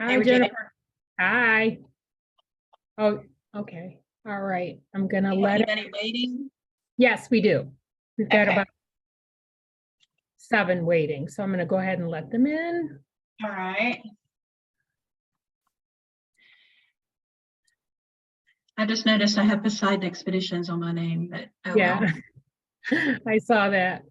Hi, Regina. Jennifer. Hi. Oh, okay. All right. I'm gonna let it. Anybody waiting? Yes, we do. We've got Okay. about 7 waiting, so I'm gonna go ahead and let them in. All right. I just noticed I have Poseidon Expeditions on my name, but oh Yeah, well. I saw that.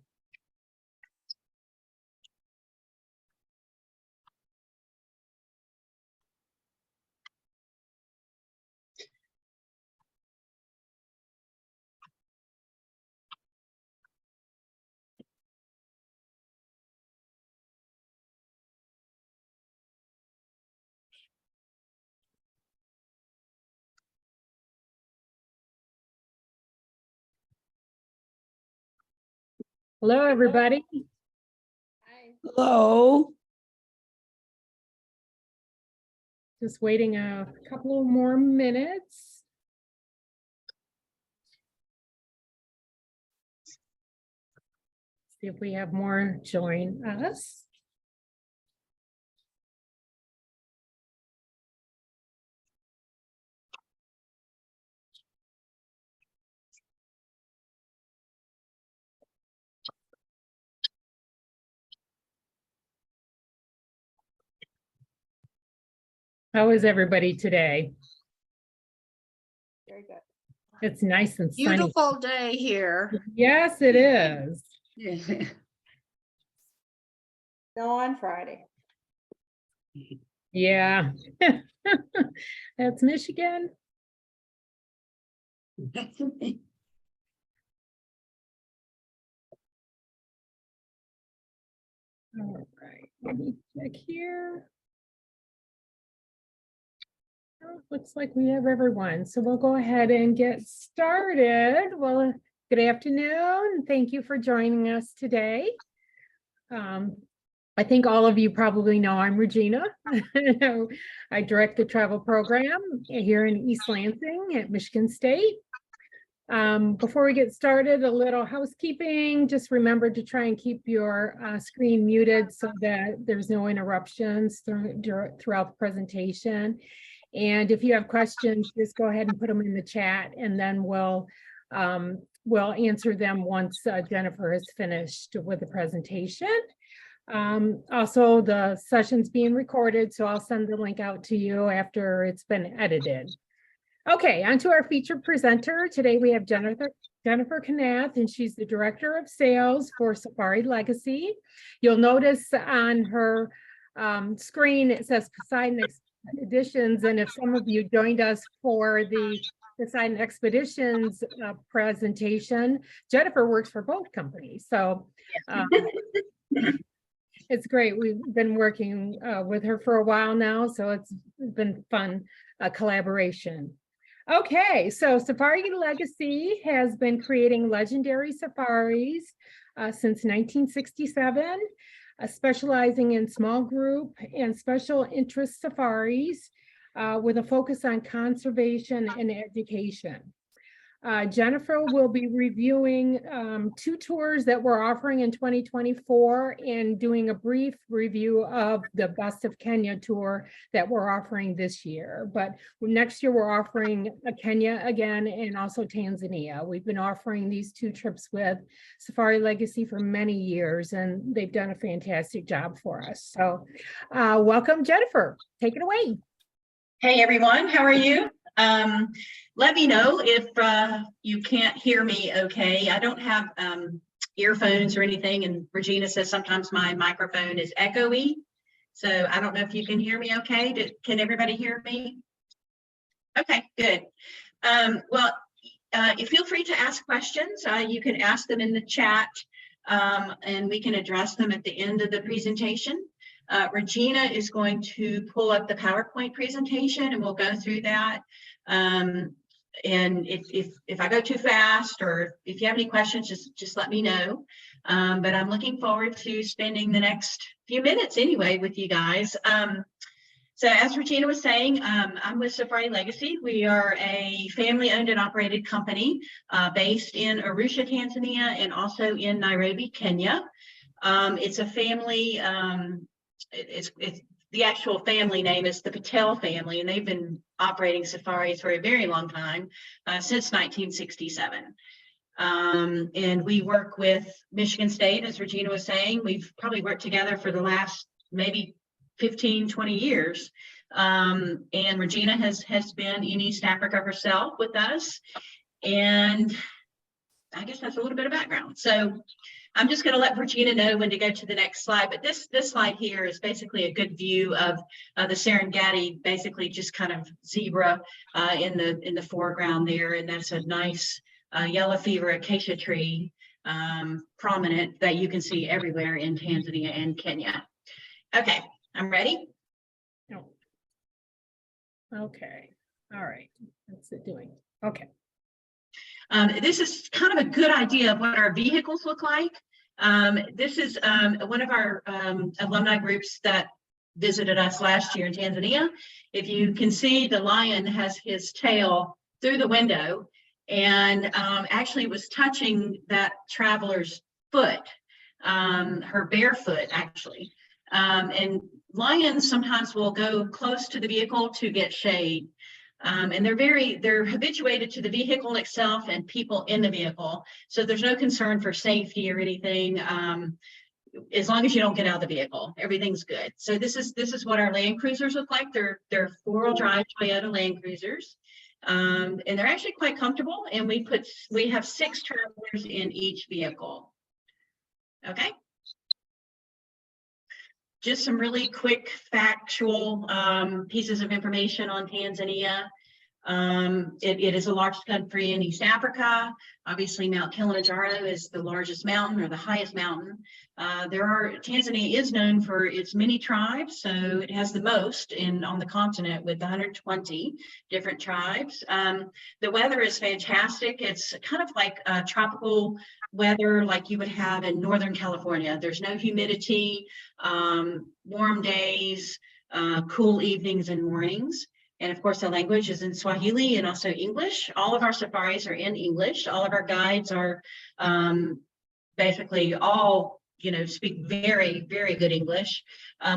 Hello, everybody. Hello. Just waiting a couple more minutes. See if we have more join us. How is everybody today? Very good. It's nice and sunny. Beautiful day here. Yes, it is. Go on Friday. Yeah. That's Michigan. All right, let me check here. Oh, looks like we have everyone, so we'll go ahead and get started. Well, good afternoon. Thank you for joining us today. I think all of you probably know I'm Regina. I direct the travel program here in East Lansing at Michigan State. Before we get started, a little housekeeping. Just remember to try and keep your screen muted so that there's no interruptions throughout the presentation. And if you have questions, just go ahead and put them in the chat, and then we'll answer them once Jennifer has finished with the presentation. Also, the session's being recorded, so I'll send the link out to you after it's been edited. Okay, on to our featured presenter. Today we have Jennifer Knath, and she's the Director of Sales for Safari Legacy. You'll notice on her screen it says Poseidon Expeditions, and if some of you joined us for the Poseidon Expeditions presentation, Jennifer works for both companies. So it's great. We've been working with her for a while now, so it's been fun collaboration. Okay, so Safari Legacy has been creating legendary safaris since 1967, specializing in small group and special interest safaris with a focus on conservation and education. Jennifer will be reviewing 2 tours that we're offering in 2024 and doing a brief review of the Best of Kenya tour that we're offering this year. But next year we're offering Kenya again and also Tanzania. We've been offering these 2 trips with Safari Legacy for many years, and they've done a fantastic job for us. So welcome, Jennifer. Take it away. Hey everyone, how are you? Let me know if you can't hear me okay. I don't have earphones or anything, and Regina says sometimes my microphone is echoey. So I don't know if you can hear me okay. Can everybody hear me? Okay, good. Well, feel free to ask questions. You can ask them in the chat, and we can address them at the end of the presentation. Regina is going to pull up the PowerPoint presentation, and we'll go through that. And if I go too fast, or if you have any questions, just let me know. But I'm looking forward to spending the next few minutes anyway with you guys. So as Regina was saying, I'm with Safari Legacy. We are a family-owned and operated company based in Arusha, Tanzania, and also in Nairobi, Kenya. It's a family. It's the actual family name is the Patel family, and they've been operating safaris for a very long time, since 1967. And we work with Michigan State, as Regina was saying. We've probably worked together for the last maybe 15, 20 years. And Regina has been in East Africa herself with us. And I guess that's a little bit of background. So I'm just going to let Regina know when to go to the next slide. But this slide here is basically a good view of the Serengeti, basically just kind of zebra in the foreground there. And that's a nice yellow fever acacia tree, prominent, that you can see everywhere in Tanzania and Kenya. Okay, I'm ready. No. Okay. All right. What's it doing? Okay. This is kind of a good idea of what our vehicles look like. This is one of our alumni groups that visited us last year in Tanzania. If you can see, the lion has his tail through the window, and actually was touching that traveler's foot, her bare foot actually. And lions sometimes will go close to the vehicle to get shade. And they're habituated to the vehicle itself and people in the vehicle. So there's no concern for safety or anything. As long as you don't get out of the vehicle, everything's good. So this is what our Land Cruisers look like. They're four-wheel drive Toyota Land Cruisers. And they're actually quite comfortable. And we have 6 travelers in each vehicle. Okay. Just some really quick factual pieces of information on Tanzania. It is the largest country in East Africa. Obviously, Mount Kilimanjaro is the largest mountain, or the highest mountain. Tanzania is known for its many tribes, so it has the most on the continent, with 120 different tribes. The weather is fantastic. It's kind of like tropical weather like you would have in Northern California. There's no humidity, warm days, cool evenings and mornings. And of course, the language is in Swahili and also English. All of our safaris are in English. All of our guides are basically all, speak very, very good English.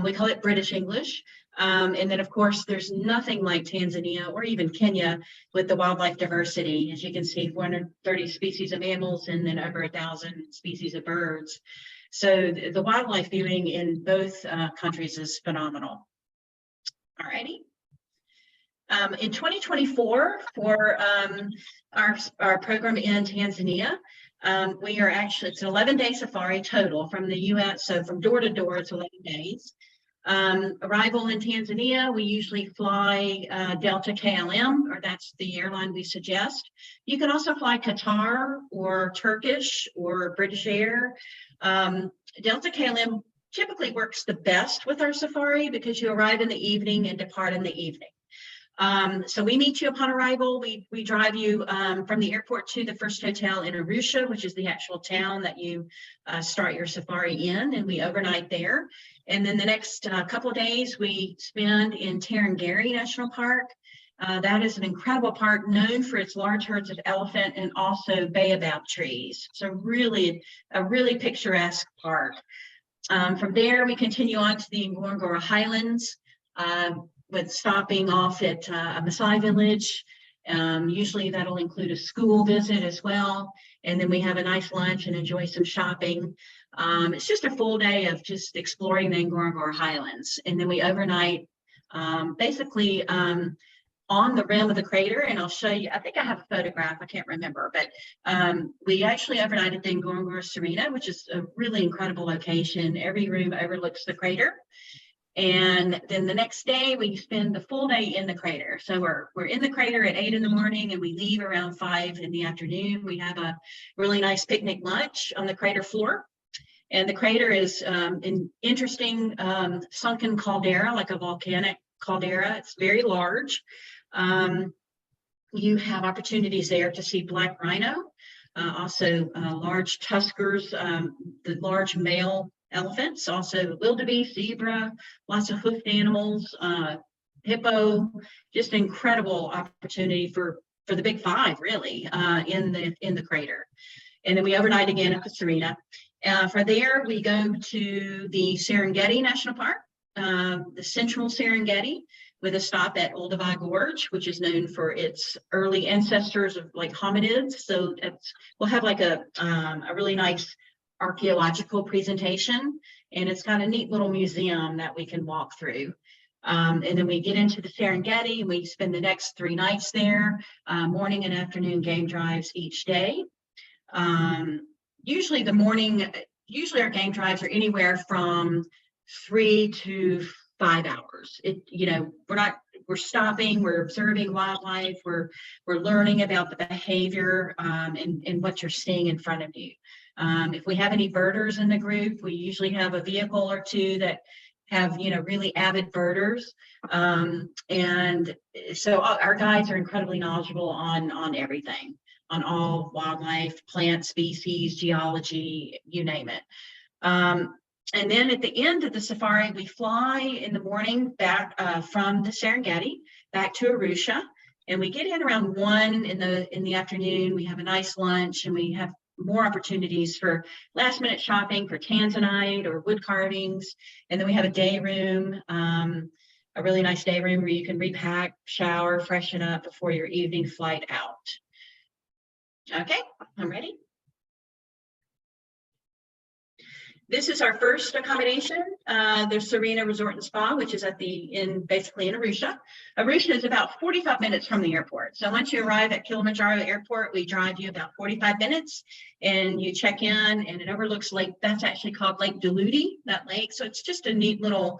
We call it British English. And then, of course, there's nothing like Tanzania or even Kenya with the wildlife diversity. As you can see, 430 species of mammals and then over 1,000 species of birds. So the wildlife viewing in both countries is phenomenal. All righty. In 2024, for our program in Tanzania, we are actually, it's an 11-day safari total from the U.S. So from door to door, it's 11 days. Arrival in Tanzania, we usually fly Delta KLM, or that's the airline we suggest. You can also fly Qatar or Turkish or British Air. Delta KLM typically works the best with our safari because you arrive in the evening and depart in the evening. So we meet you upon arrival. We drive you from the airport to the first hotel in Arusha, which is the actual town that you start your safari in, and we overnight there. And then the next couple of days we spend in Tarangire National Park. That is an incredible park known for its large herds of elephant and also baobab trees. So really, a really picturesque park. From there, we continue on to the Ngorongoro Highlands, with stopping off at a Maasai village. Usually that'll include a school visit as well. And then we have a nice lunch and enjoy some shopping. It's just a full day of just exploring the Ngorongoro Highlands. And then we overnight basically on the rim of the crater. And I'll show you, I think I have a photograph, I can't remember, but we actually overnight at the Ngorongoro Serena, which is a really incredible location. Every room overlooks the crater. And then the next day we spend the full day in the crater. So we're in the crater at 8 in the morning and we leave around 5 in the afternoon. We have a really nice picnic lunch on the crater floor. And the crater is an interesting sunken caldera, like a volcanic caldera. It's very large. You have opportunities there to see black rhino, also large tuskers, the large male elephants, also wildebeest, zebra, lots of hoofed animals, hippo, just an incredible opportunity for the big five, really, in the crater. And then we overnight again at the Serena. From there, we go to the Serengeti National Park. the central Serengeti with a stop at Olduvai Gorge, which is known for its early ancestors of like hominids. So we'll have like a really nice archaeological presentation, and it's got a neat little museum that we can walk through. And then we get into the Serengeti and we spend the next 3 nights there, morning and afternoon game drives each day. Usually our game drives are anywhere from 3 to 5 hours. We're stopping, we're observing wildlife, we're learning about the behavior and what you're seeing in front of you. If we have any birders in the group, we usually have a vehicle or 2 that have, really avid birders. And so our guides are incredibly knowledgeable on everything, on all wildlife, plant species, geology, you name it. And then at the end of the safari, we fly in the morning back from the Serengeti back to Arusha, and we get in around 1 in the afternoon. We have a nice lunch, and we have more opportunities for last minute shopping for tanzanite or wood carvings. And then we have a day room, a really nice day room where you can repack, shower, freshen up before your evening flight out. Okay, I'm ready. This is our first accommodation, the Serena Resort and Spa, which is basically in Arusha. Arusha is about 45 minutes from the airport. So once you arrive at Kilimanjaro Airport, we drive you about 45 minutes and you check in, and it overlooks Lake, that's actually called Lake Duluti, that lake. So it's just a neat little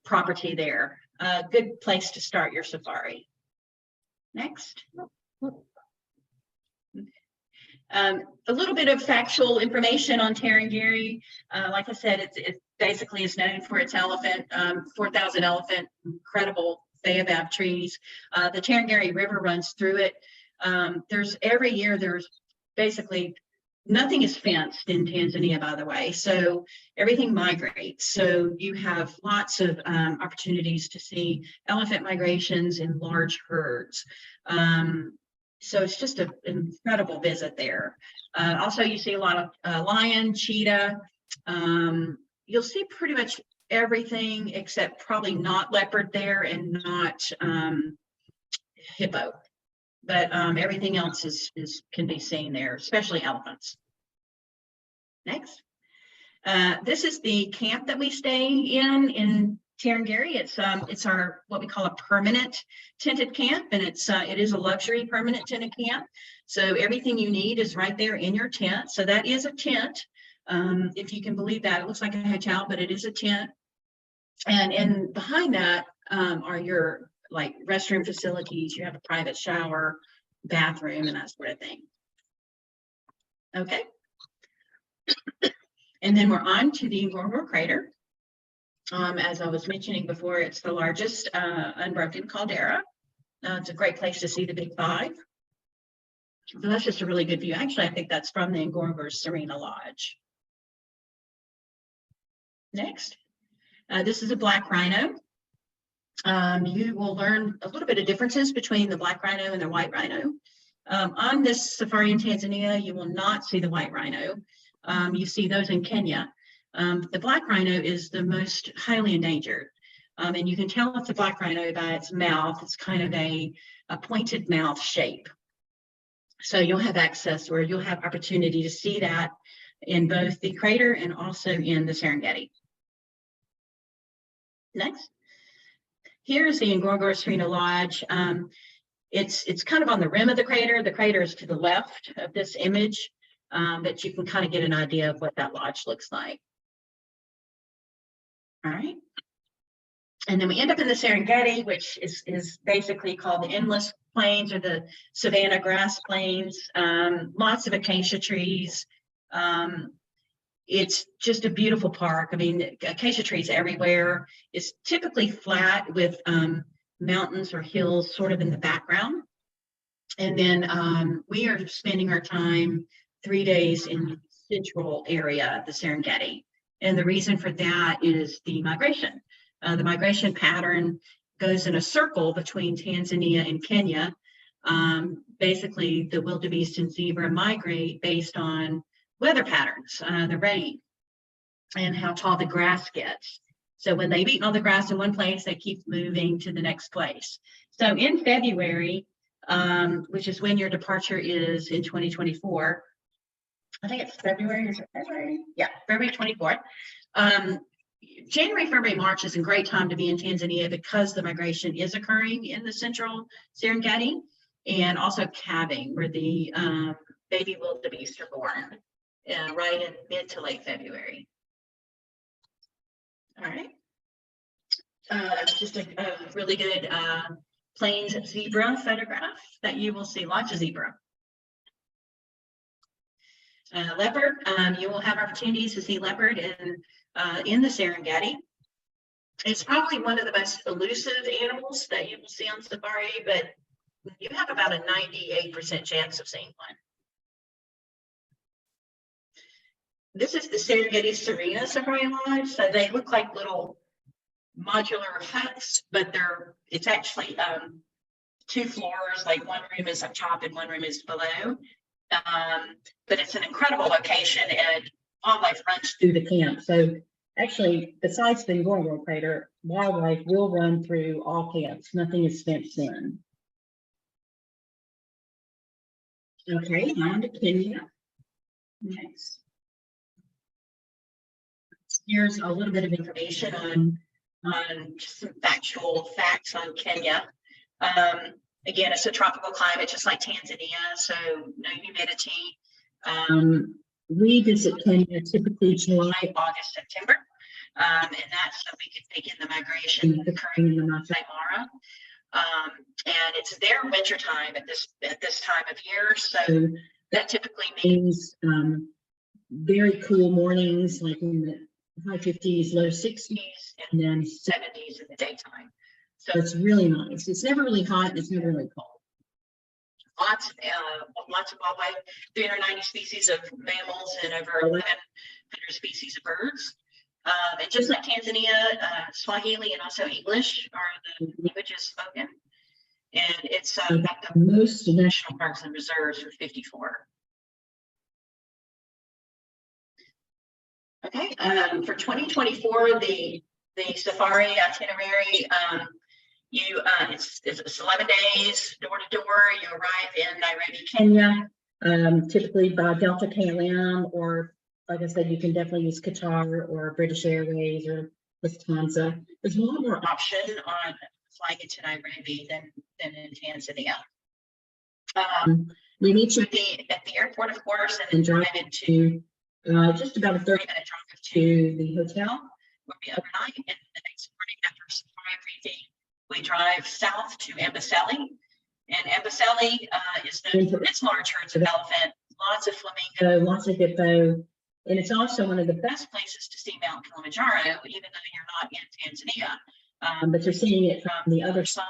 property there. A good place to start your safari. Next. A little bit of factual information on Tarangire. Like I said, it basically is known for its elephant, 4,000 elephant, incredible baobab trees. The Tarangire River runs through it. Every year there's basically nothing is fenced in Tanzania, by the way. So everything migrates. So you have lots of opportunities to see elephant migrations in large herds. So it's just an incredible visit there. Also, you see a lot of lion, cheetah. You'll see pretty much everything except probably not leopard there and not hippo. But everything else can be seen there, especially elephants. Next. This is the camp that we stay in Tarangire. It's our what we call a permanent tented camp, and it is a luxury permanent tented camp. So everything you need is right there in your tent. So that is a tent, if you can believe that. It looks like a hotel, but it is a tent. And behind that are your like restroom facilities. You have a private shower, bathroom, and that sort of thing. Okay. And then we're on to the Ngorongoro crater. As I was mentioning before, it's the largest unbroken caldera. It's a great place to see the Big Five. So that's just a really good view. Actually, I think that's from the Ngorongoro Serena Lodge. Next, this is a black rhino. You will learn a little bit of differences between the black rhino and the white rhino. On this safari in Tanzania, you will not see the white rhino. You see those in Kenya. The black rhino is the most highly endangered. And you can tell it's a black rhino by its mouth. It's kind of a pointed mouth shape. So you'll have access, or you'll have opportunity to see that in both the crater and also in the Serengeti. Next. Here's the Ngorongoro Serena Lodge. It's kind of on the rim of the crater. The crater is to the left of this image, but you can kind of get an idea of what that lodge looks like. All right. And then we end up in the Serengeti, which is basically called the endless plains or the savanna grass plains. Lots of acacia trees. It's just a beautiful park. I mean, acacia trees everywhere. It's typically flat with mountains or hills sort of in the background. And then we are spending our time 3 days in the central area of the Serengeti. And the reason for that is the migration. The migration pattern goes in a circle between Tanzania and Kenya. Basically, the wildebeest and zebra migrate based on weather patterns, the rain, and how tall the grass gets. So when they've eaten all the grass in one place, they keep moving to the next place. So in February, which is when your departure is in 2024, I think it's February. Is it February? Yeah, February 24th. January, February, March is a great time to be in Tanzania because the migration is occurring in the central Serengeti, and also calving, where the baby wildebeest are born right in mid to late February. All right. Just a really good plains zebra photograph that you will see lots of zebra. Leopard, you will have opportunities to see leopard in the Serengeti. It's probably one of the most elusive animals that you will see on safari, but you have about a 98% chance of seeing one. This is the Serengeti Serena Safari Lodge. So they look like little modular huts, but it's actually 2 floors, like one room is up top and one room is below. But it's an incredible location, and wildlife runs through the camp. So actually, besides the Ngorongoro crater, wildlife will run through all camps. Nothing is fenced in. Okay, on to Kenya. Next. Here's a little bit of information on just some factual facts on Kenya. Again, it's a tropical climate, just like Tanzania, so no humidity. We visit Kenya typically July, August, September, and that's so we can begin the migration occurring in the Masai Mara. And it's their winter time at this time of year, so that typically means very cool mornings, like in the high 50s, low 60s, and then 70s in the daytime. So it's really nice. It's never really hot and it's never really cold. Lots of wildlife, 390 species of mammals and over 1,100 species of birds. And just like Tanzania, Swahili and also English are the languages spoken. And it's got the most national parks and reserves, with 54. Okay, for 2024, the safari itinerary, it's 11 days door to door. You arrive in Nairobi, Kenya, typically by Delta KLM, or like I said, you can definitely use Qatar or British Airways or Lufthansa. There's a lot more option on flying into Nairobi than in Tanzania. We meet you at the airport, of course, and then drive into just about a 30-minute drive to the hotel where we overnight. And the next morning after safari briefing, we drive south to Amboseli. And Amboseli is known for its large herds of elephant, lots of flamingo, lots of hippo. And it's also one of the best places to see Mount Kilimanjaro, even though you're not in Tanzania. But you're seeing it from the other side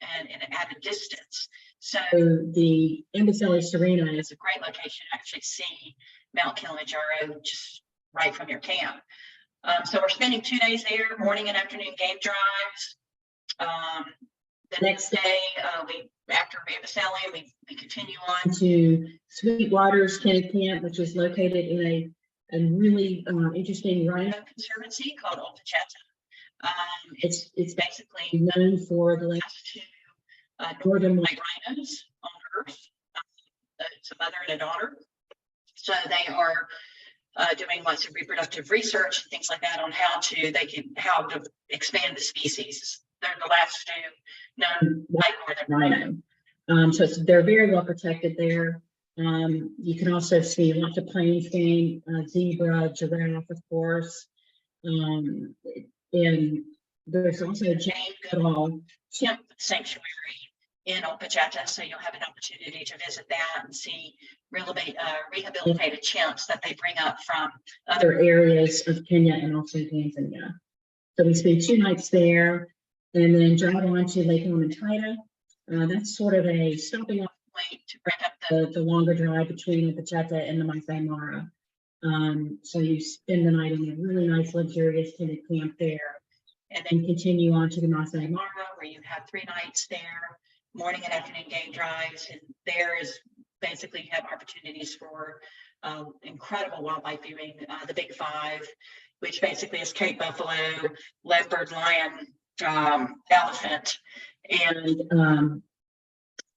and at a distance. So the Amboseli Serena is a great location to actually see Mount Kilimanjaro just right from your camp. So we're spending 2 days there, morning and afternoon game drives. The next day, after Amboseli, we continue on to Sweetwater's Kenneth Camp, which is located in a really interesting rhino conservancy called Olpacheta. It's basically known for the last 2 northern white rhinos on Earth. It's a mother and a daughter. So they are doing lots of reproductive research and things like that on how to expand the species. They're the last 2 known white northern rhino. So they're very well protected there. You can also see lots of plains game, zebra, giraffe, of course. And there's also a Jane Goodall chimp sanctuary in Olpacheta, so you'll have an opportunity to visit that and see rehabilitated chimps that they bring up from other areas of Kenya and also Tanzania. So we spend 2 nights there and then drive on to Lake Elementaita. That's sort of a stopping off point to break up the longer drive between Olpacheta and the Masai Mara. So you spend the night in a really nice, luxurious tented camp there, and then continue on to the Masai Mara, where you have 3 nights there, morning and afternoon game drives. And there is basically, you have opportunities for incredible wildlife viewing, the Big 5. which basically is Cape buffalo, leopard, lion, elephant, and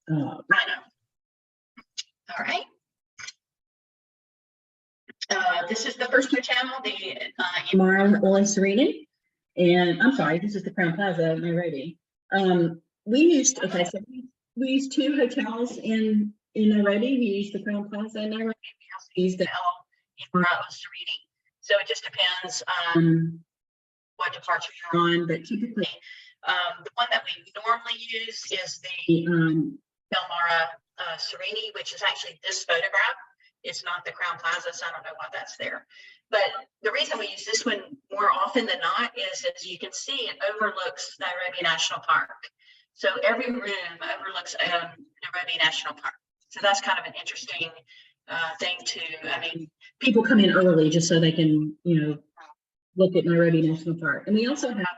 rhino. All right. This is the first hotel, the Imara Oli Sereni. And I'm sorry, this is the Crown Plaza, Nairobi. We used two hotels in Nairobi. We used the Crown Plaza in Nairobi. We also used the Imara Oli Sereni. So it just depends on what departure you're on, but typically the one that we normally use is the Belmara Sereni, which is actually this photograph. It's not the Crown Plaza, so I don't know why that's there. But the reason we use this one more often than not is, as you can see, it overlooks Nairobi National Park. So every room overlooks Nairobi National Park. So that's kind of an interesting thing I mean, people come in early just so they can, look at Nairobi National Park. And we also have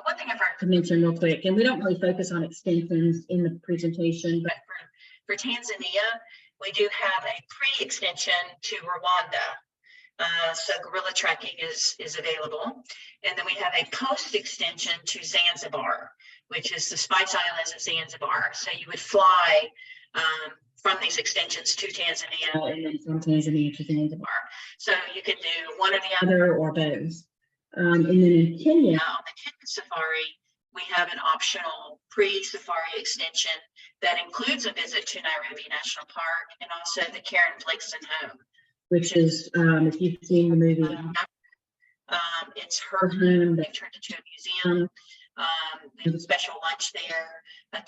one thing I forgot to mention real quick, and we don't really focus on extensions in the presentation, but for Tanzania, we do have a pre-extension to Rwanda. So gorilla trekking is available. And then we have a post-extension to Zanzibar, which is the Spice Islands of Zanzibar. So you would fly from these extensions to Tanzania and then from Tanzania to Zanzibar. So you can do one or the other or both. And then in Kenya, on the Kenya safari, we have an optional pre-safari extension that includes a visit to Nairobi National Park and also the Karen Blixen home, which is, if you've seen the movie, it's her home. They turned it into a museum. There's a special lunch there, a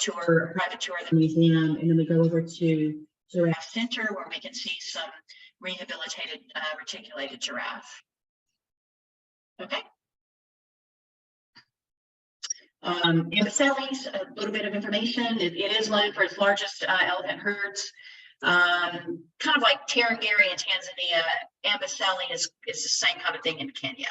private tour of the museum, and then we go over to Giraffe Center where we can see some rehabilitated reticulated giraffe. Okay. Amboseli's, a little bit of information. It is known for its largest elephant herds. Kind of like Tarangire in Tanzania, Amboseli is the same kind of thing in Kenya,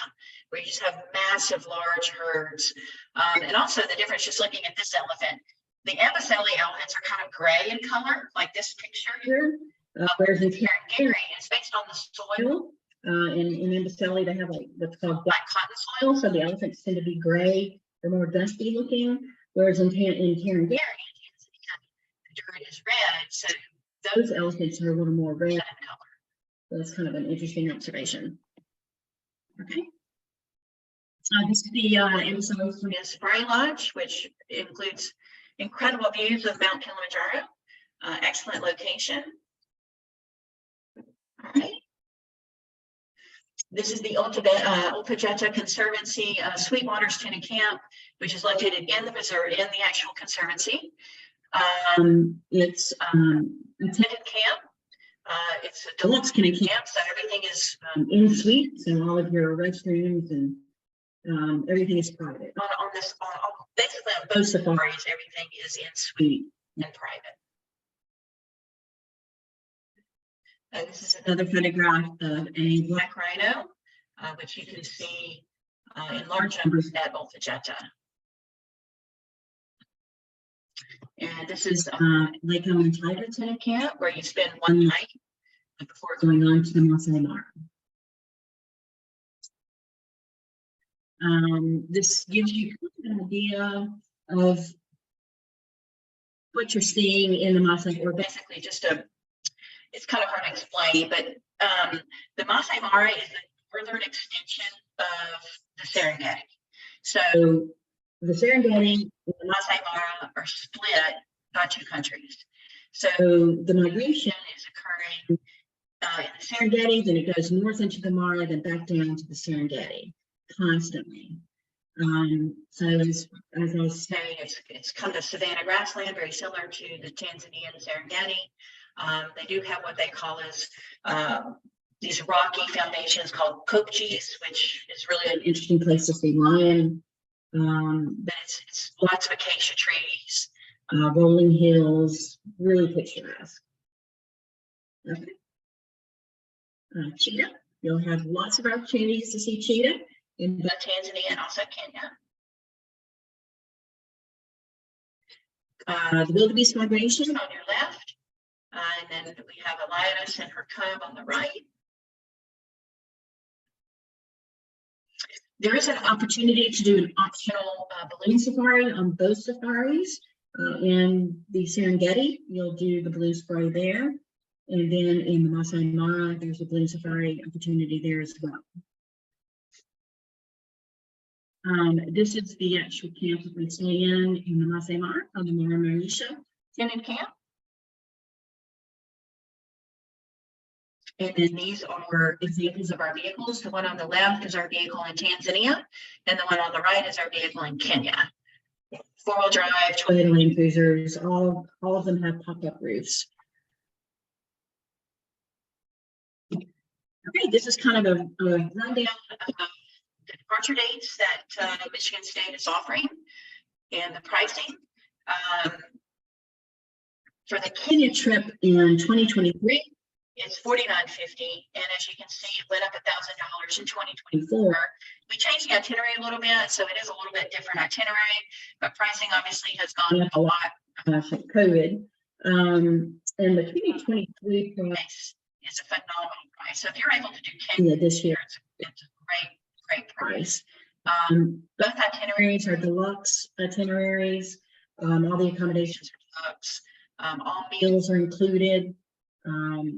where you just have massive, large herds. And also the difference, just looking at this elephant, the Amboseli elephants are kind of gray in color, like this picture here. Whereas in Tarangire, it's based on the soil. In Amboseli, they have like what's called black cotton soil, so the elephants tend to be gray. They're more dusty looking, whereas in Tarangire, Tanzania, the dirt is red, so those elephants are a little more red in color. So that's kind of an interesting observation. Okay. This is the Amboseli Safari Lodge, which includes incredible views of Mount Kilimanjaro. Excellent location. All right. This is the Ultajeta Conservancy Sweetwater's Tenant Camp, which is located in the Missouri, in the actual conservancy. It's a tenant camp. It's a deluxe tenant camp, so everything is in suite, so all of your restrooms and everything is private. Basically on both safaris, everything is in suite and private. This is another photograph of a black rhino, which you can see in large numbers at Ultajeta. And this is Lake Tiger Tenant Camp, where you spend one night before going on to the Masai Mara. This gives you an idea of what you're seeing in the Masai, or basically just it's kind of hard to explain, but the Masai Mara is the northern extension of the Serengeti. So the Serengeti and the Masai Mara are split by two countries. So the migration is occurring in the Serengeti, then it goes north into the Mara, then back down to the Serengeti constantly. So as I was saying, it's kind of savanna grassland, very similar to the Tanzania and the Serengeti. They do have what they call as these rocky foundations called kopjes, which is really an interesting place to see lion. But it's lots of acacia trees, rolling hills, really picturesque. Okay. Cheetah, you'll have lots of opportunities to see cheetah in both Tanzania and also Kenya. The wildebeest migration on your left, and then we have a lioness and her cub on the right. There is an opportunity to do an optional balloon safari on both safaris. In the Serengeti, you'll do the balloon safari there. And then in the Masai Mara, there's a balloon safari opportunity there as well. This is the actual camp that we stay in the Masai Mara, on the Mara Marisha tenant camp. And then these are examples of our vehicles. The one on the left is our vehicle in Tanzania, and the one on the right is our vehicle in Kenya. 4-wheel drive, Toyota Land Cruisers, all of them have pop-up roofs. Okay, this is kind of a rundown of the departure dates that Michigan State is offering and the pricing. For the Kenya trip in 2023, it's $49.50, and as you can see, it went up $1,000 in 2024. We changed the itinerary a little bit, so it is a little bit different itinerary, but pricing obviously has gone up a lot since COVID. And the 2023 price is a phenomenal price. So if you're able to do Kenya this year, it's a great price. Both itineraries are deluxe itineraries. All the accommodations are deluxe. All meals are included.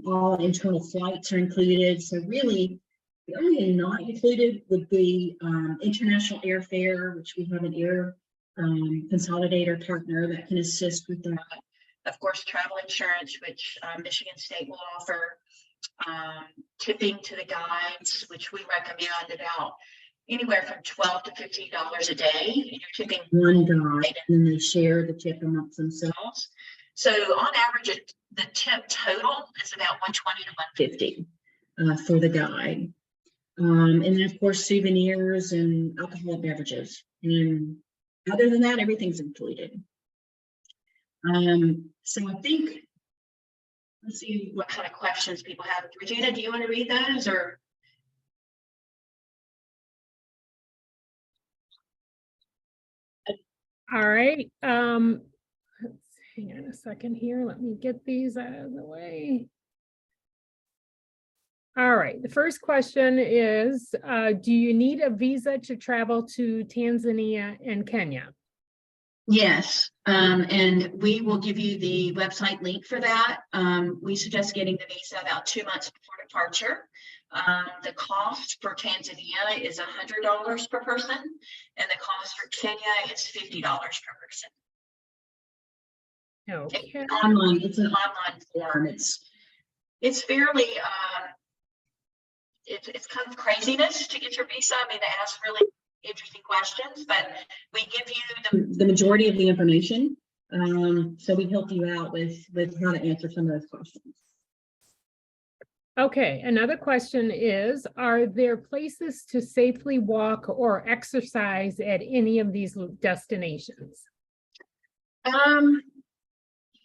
All internal flights are included. So really, the only thing not included would be international airfare, which we have an air consolidator partner that can assist with that. Of course, travel insurance, which Michigan State will offer. Tipping to the guides, which we recommend about anywhere from $12 to $15 a day. And you're tipping one guide, and then they share the tip amongst themselves. So on average, the tip total is about $120 to $150 for the guide. And then of course, souvenirs and alcoholic beverages. And other than that, everything's included. So I think, let's see what kind of questions people have. Regina, do you want to read those or? All right. Hang on a second here. Let me get these out of the way. All right. The first question is, do you need a visa to travel to Tanzania and Kenya? Yes, and we will give you the website link for that. We suggest getting the visa about 2 months before departure. The cost for Tanzania is $100 per person, and the cost for Kenya is $50 per person. Okay. It's an online form. It's fairly it's kind of craziness to get your visa. I mean, they ask really interesting questions, but we give you the majority of the information. So we help you out with how to answer some of those questions. Okay, another question is, are there places to safely walk or exercise at any of these destinations?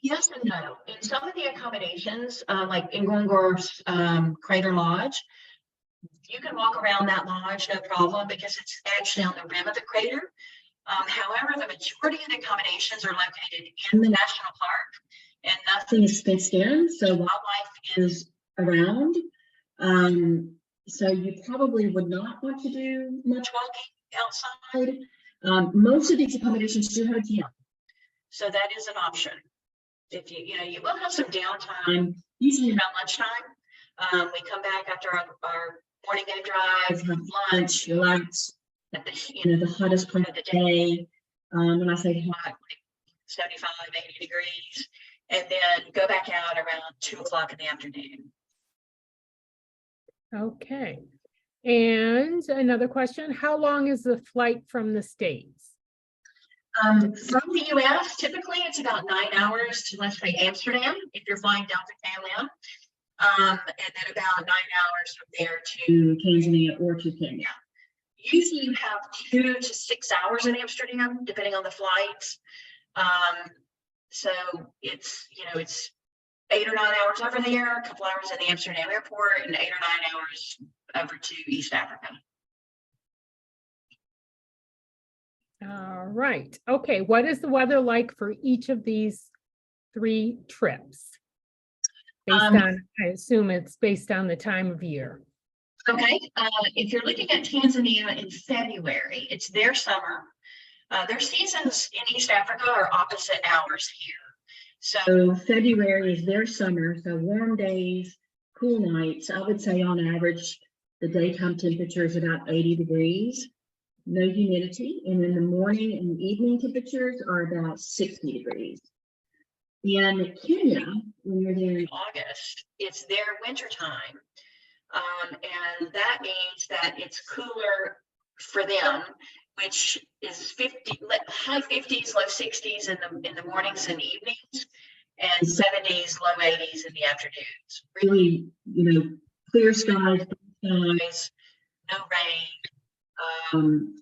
Yes and no. In some of the accommodations, like in Ngorongor's Crater Lodge, you can walk around that lodge, no problem, because it's actually on the rim of the crater. However, the majority of the accommodations are located in the national park, and nothing is fenced in, so wildlife is around. So you probably would not want to do much walking outside. Most of these accommodations do have a gym, so that is an option. If you will have some downtime, usually around lunchtime. We come back after our morning day drive, have lunch, relax at the hottest part of the day. When I say hot, like 75, 80 degrees, and then go back out around 2 o'clock in the afternoon. Okay. And another question, how long is the flight from the States? From the US, typically it's about 9 hours to, let's say, Amsterdam, if you're flying down to KLM. And then about 9 hours from there to Tanzania or to Kenya. Usually you have 2 to 6 hours in Amsterdam, depending on the flights. So it's 8 or 9 hours over there, a couple hours in the Amsterdam airport, and 8 or 9 hours over to East Africa. All right. Okay. What is the weather like for each of these 3 trips? Based on, I assume it's based on the time of year. Okay, if you're looking at Tanzania in February, it's their summer. Their seasons in East Africa are opposite ours here. So February is their summer, so warm days, cool nights. I would say on average, the daytime temperature is about 80 degrees, no humidity, and then the morning and evening temperatures are about 60 degrees. In Kenya, when you're there in August, it's their winter time. And that means that it's cooler for them, which is high 50s, low 60s in the mornings and evenings, and 70s, low 80s in the afternoons. Really, clear skies, blue skies, no rain,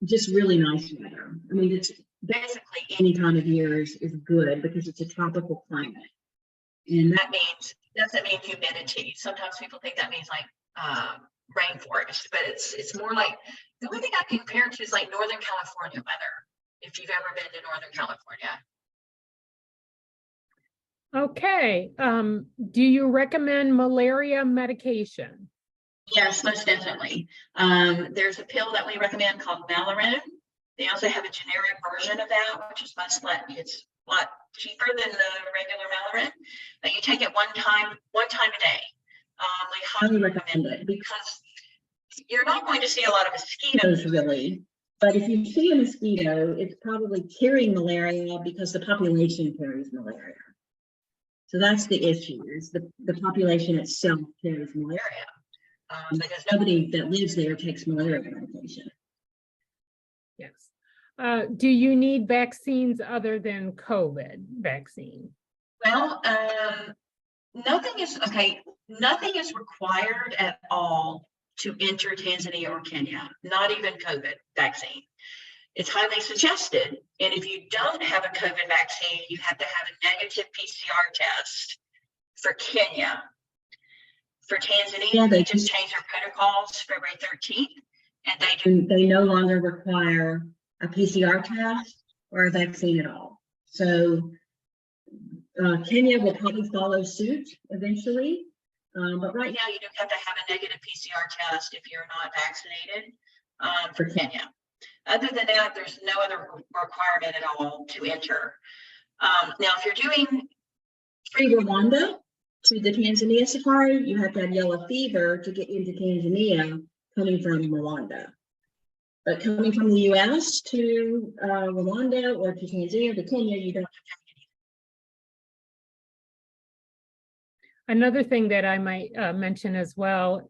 just really nice weather. I mean, it's basically any time of year is good because it's a tropical climate. And that doesn't mean humidity. Sometimes people think that means like rainforest, but it's more like, the only thing I can compare it to is like Northern California weather, if you've ever been to Northern California. Okay, do you recommend malaria medication? Yes, most definitely. There's a pill that we recommend called Malarone. They also have a generic version of that, which is it's a lot cheaper than the regular Malarone. But you take it one time a day. We highly recommend it because you're not going to see a lot of mosquitoes really. But if you see a mosquito, it's probably carrying malaria because the population carries malaria. So that's the issue, is the population itself carries malaria. Because nobody that lives there takes malaria medication. Yes. Do you need vaccines other than COVID vaccine? Well, nothing is required at all to enter Tanzania or Kenya, not even COVID vaccine. It's highly suggested. And if you don't have a COVID vaccine, you have to have a negative PCR test for Kenya. For Tanzania, they just changed their protocols February 13th, and they no longer require a PCR test or a vaccine at all. So Kenya will probably follow suit eventually, but right now you don't have to have a negative PCR test if you're not vaccinated for Kenya. Other than that, there's no other requirement at all to enter. Now, if you're doing free Rwanda to the Tanzania safari, you have to have yellow fever to get into Tanzania coming from Rwanda. But coming from the US to Rwanda or to Tanzania to Kenya, you don't have to have any. Another thing that I might mention as well,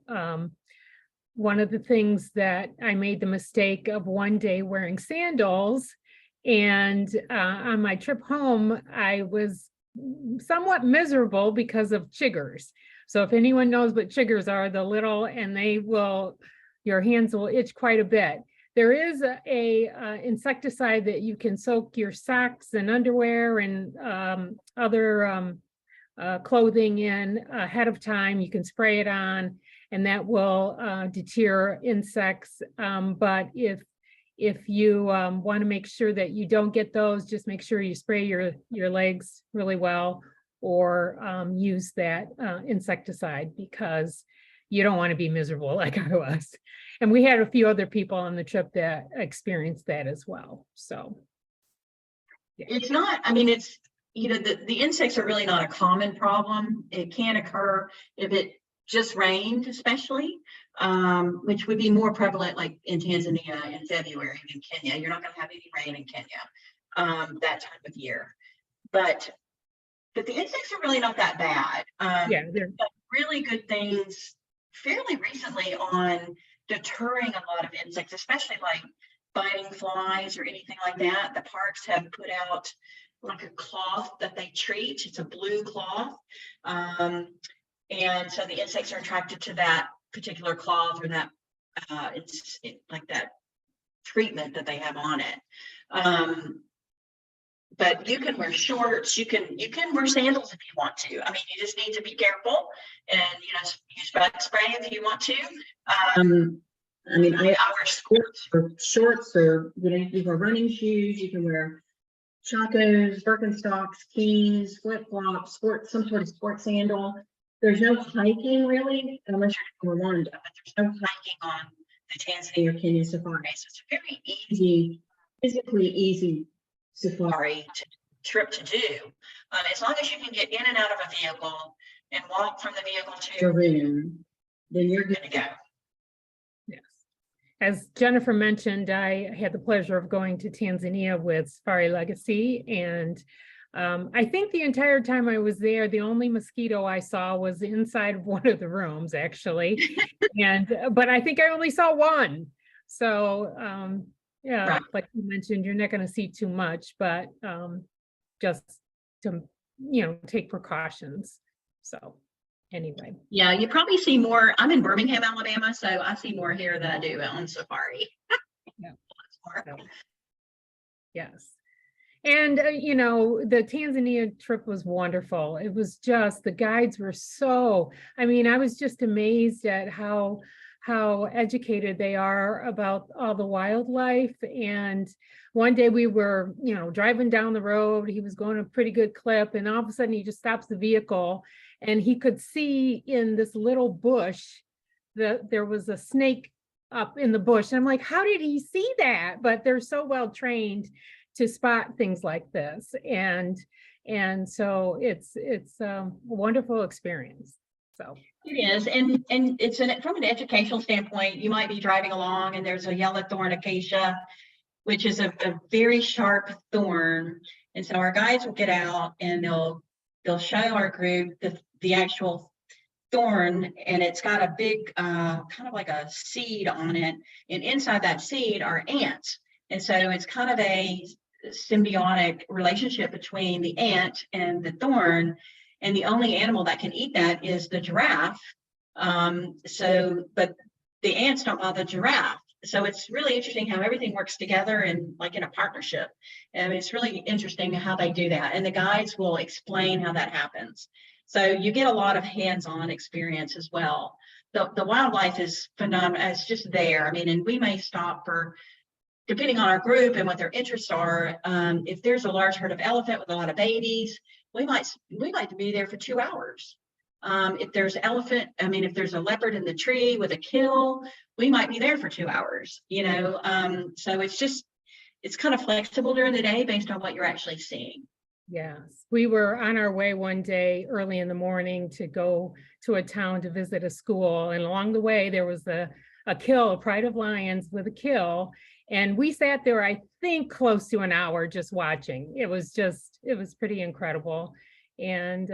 one of the things that I made the mistake of one day wearing sandals, and on my trip home, I was somewhat miserable because of chiggers. So if anyone knows what chiggers are, the little, and your hands will itch quite a bit. There is a insecticide that you can soak your socks and underwear and other clothing in ahead of time. You can spray it on, and that will deter insects. But if you want to make sure that you don't get those, just make sure you spray your legs really well, or use that insecticide, because you don't want to be miserable like I was. And we had a few other people on the trip that experienced that as well. So yeah. It's not, I mean, it's, the insects are really not a common problem. It can occur if it just rained, especially, which would be more prevalent like in Tanzania in February than Kenya. You're not going to have any rain in Kenya that time of year. But the insects are really not that bad. Yeah, they're really good things fairly recently on deterring a lot of insects, especially like biting flies or anything like that. The parks have put out like a cloth that they treat. It's a blue cloth. And so the insects are attracted to that particular cloth, or that it's like that treatment that they have on it. But you can wear shorts, you can wear sandals if you want to. I mean, you just need to be careful and use bug spray if you want to. I mean, I wear shorts, or you can wear running shoes, you can wear chacos, Birkenstocks, keys, flip-flops, some sort of sports sandal. There's no hiking really, unless you're in Rwanda, but there's no hiking on the Tanzania or Kenya safari. So it's a very easy, physically easy trip to do. As long as you can get in and out of a vehicle and walk from the vehicle to your room, then you're good to go. Yes. As Jennifer mentioned, I had the pleasure of going to Tanzania with Safari Legacy, and I think the entire time I was there, the only mosquito I saw was inside of one of the rooms, actually. But I think I only saw one. So yeah, Right. like you mentioned, you're not going to see too much, but just to, take precautions. So anyway. Yeah, you probably see more. I'm in Birmingham, Alabama, so I see more here than I do on safari. Yeah. So, yes. And, the Tanzania trip was wonderful. It was just, the guides were I was just amazed at how educated they are about all the wildlife. And one day we were, driving down the road, he was going a pretty good clip, and all of a sudden he just stops the vehicle and he could see in this little bush that there was a snake up in the bush. And I'm like, how did he see that? But they're so well trained to spot things like this, and so it's a wonderful experience. So it is, and it's from an educational standpoint. You might be driving along, and there's a yellow thorn acacia, which is a very sharp thorn, and so our guides will get out and they'll show our group the actual thorn, and it's got a big kind of like a seed on it, and inside that seed are ants, and so it's kind of a symbiotic relationship between the ant and the thorn, and the only animal that can eat that is the giraffe. But the ants don't bother the giraffe. So it's really interesting how everything works together and like in a partnership. And it's really interesting how they do that. And the guides will explain how that happens. So you get a lot of hands-on experience as well. The wildlife is phenomenal. It's just there. And we may stop for, depending on our group and what their interests are, if there's a large herd of elephant with a lot of babies, we might be there for 2 hours. If there's if there's a leopard in the tree with a kill, we might be there for 2 hours, so it's kind of flexible during the day based on what you're actually seeing. Yes, we were on our way one day early in the morning to go to a town to visit a school, and along the way there was a pride of lions with a kill. And we sat there, I think, close to an hour just watching. It was pretty incredible. And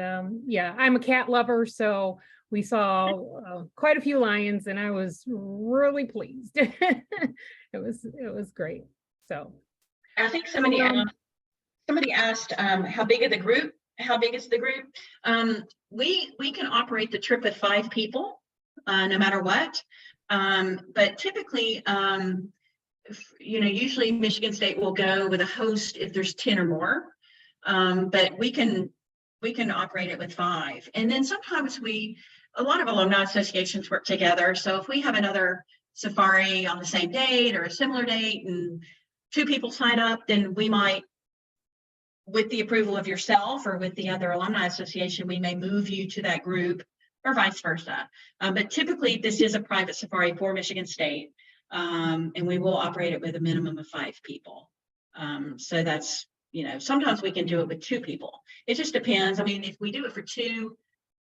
yeah, I'm a cat lover, so we saw quite a few lions, and I was really pleased. It was great. So I think somebody asked how big is the group? We can operate the trip with 5 people, no matter what. But typically, usually Michigan State will go with a host if there's 10 or more, but we can operate it with 5. And then sometimes a lot of alumni associations work together. So if we have another safari on the same date or a similar date and 2 people sign up, then we might, with the approval of yourself or with the other alumni association, we may move you to that group or vice versa. But typically this is a private safari for Michigan State. And we will operate it with a minimum of 5 people. So that's, sometimes we can do it with 2 people. It just depends. If we do it for 2,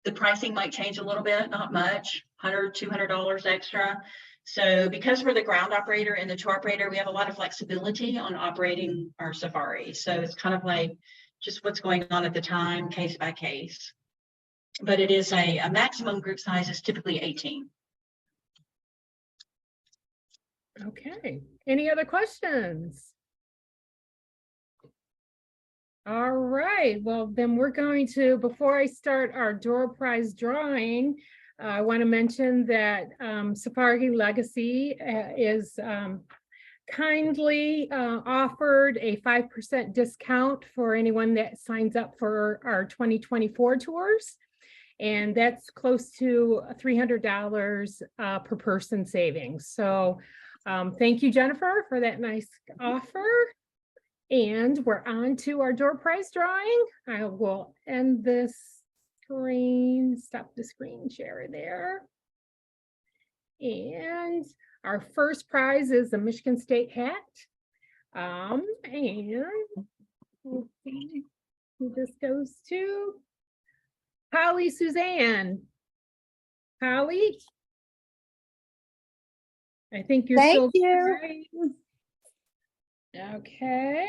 the pricing might change a little bit, not much, $100, $200 extra. So because we're the ground operator and the tour operator, we have a lot of flexibility on operating our safari. So it's kind of like just what's going on at the time, case by case. But it is a maximum group size is typically 18. Okay, any other questions? All right, well, then we're going to, before I start our door prize drawing, I want to mention that Safari Legacy is kindly offered a 5% discount for anyone that signs up for our 2024 tours. And that's close to $300 per person savings. So thank you, Jennifer, for that nice offer. And we're on to our door prize drawing. I will end this screen, stop the screen share there. And our first prize is the Michigan State hat. And let's see who this goes to. Holly Suzanne. Holly? I think you're Thank still you. right. Okay.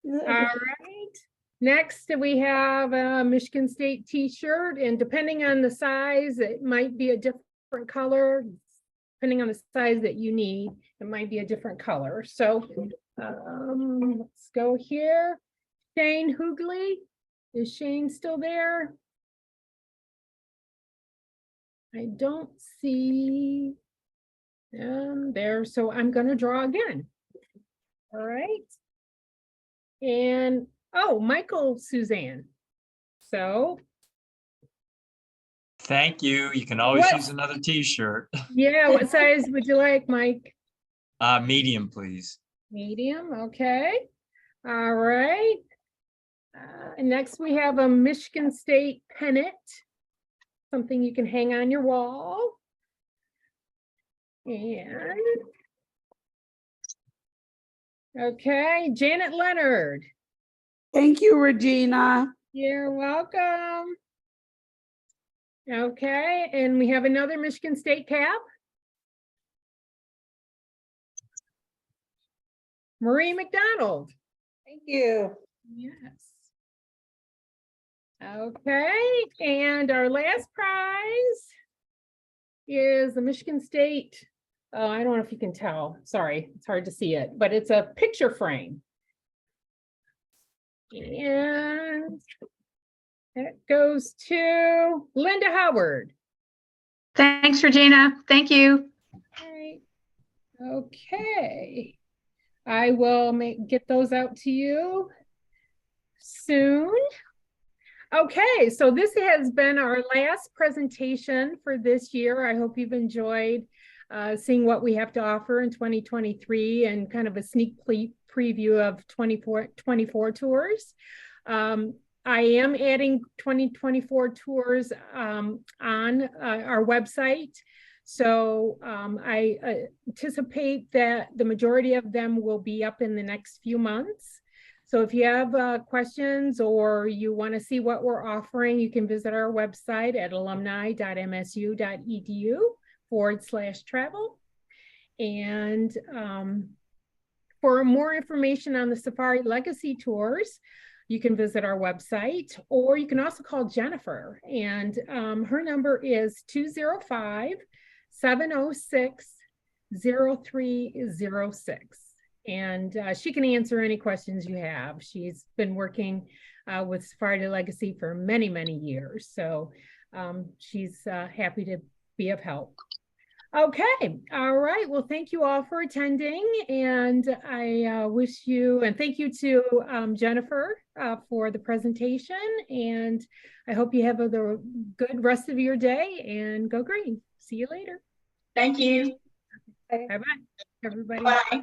All right. Next, we have a Michigan State t-shirt, and depending on the size, it might be a different color. Depending on the size that you need, it might be a different color. So let's go here. Shane Hoogley. Is Shane still there? I don't see them there, so I'm going to draw again. All right. And, oh, Michael Suzanne. So. Thank you. You can always What? use another t-shirt. Yeah, what size would you like, Mike? Medium, please. Medium, okay. All right. And next we have a Michigan State pennant. Something you can hang on your wall. And okay, Janet Leonard. Thank you, Regina. You're welcome. Okay, and we have another Michigan State cap. Marie McDonald. Thank you. Yes. Okay, and our last prize is the Michigan State. Oh, I don't know if you can tell. Sorry, it's hard to see it, but it's a picture frame. And it goes to Linda Howard. Thanks, Regina. Thank you. Right. Okay. I will get those out to you soon. Okay, so this has been our last presentation for this year. I hope you've enjoyed seeing what we have to offer in 2023 and kind of a sneak preview of 24 tours. I am adding 2024 tours on our website. So I anticipate that the majority of them will be up in the next few months. So if you have questions or you want to see what we're offering, you can visit our website at alumni.msu.edu/travel. And for more information on the Safari Legacy Tours, you can visit our website, or you can also call Jennifer. And her number is 205-706-0306. And she can answer any questions you have. She's been working with Safari Legacy for many, many years. So she's happy to be of help. Okay, all right. Well, thank you all for attending. And I wish you, and thank you to Jennifer for the presentation. And I hope you have a good rest of your day, and go green. See you later. Thank you. Bye-bye, everybody. Bye.